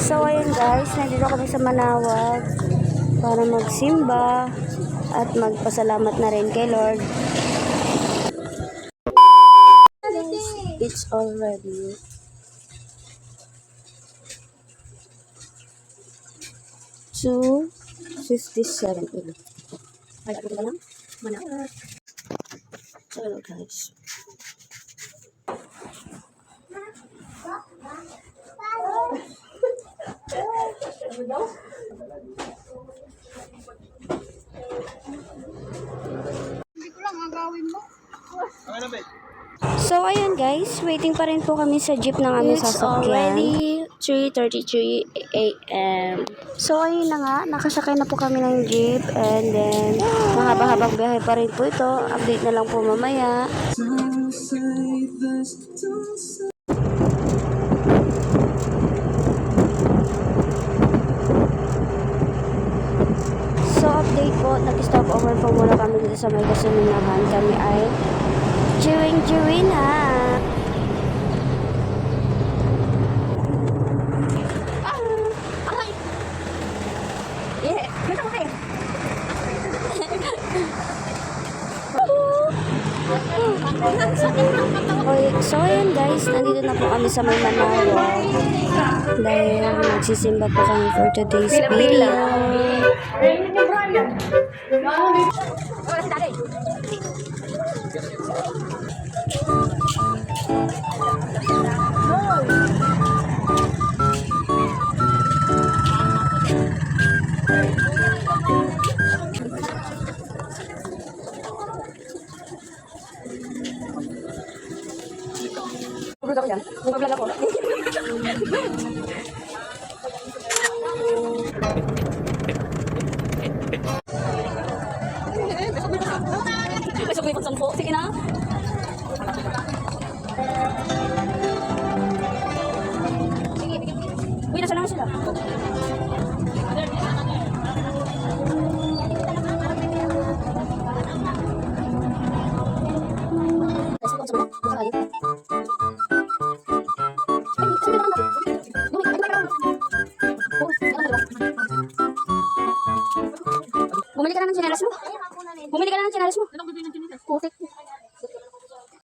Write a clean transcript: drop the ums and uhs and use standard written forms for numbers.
So ayun guys, nandito kami sa Manawag para magsimba at magpasalamat na rin kay Lord. It's already 2:57. Ay, ako lang. Manawag. So guys. So ayun guys, waiting pa rin po kami sa jeep ng aming sasakyan. It's already 3:33 AM. So ayun na nga, nakasakay na po kami ng jeep and then mahaba-habang biyahe pa rin po ito. Update na lang po mamaya. So update po, nag-stop over po muna kami dito sa may gasolinahan. Kami ay Jiwing na. Okay, so ayan guys, nandito na po kami sa may Manawag dahil magsisimba po kami for today's video. Ako yan. Mag-vlog ako. Besok may pagsampo. Sige na. Uy, nasa lang sila. Bumili ka na ng tsinelas mo. Bumili ka na ng tsinelas mo. Anong bibili ng tsinelas? Putik.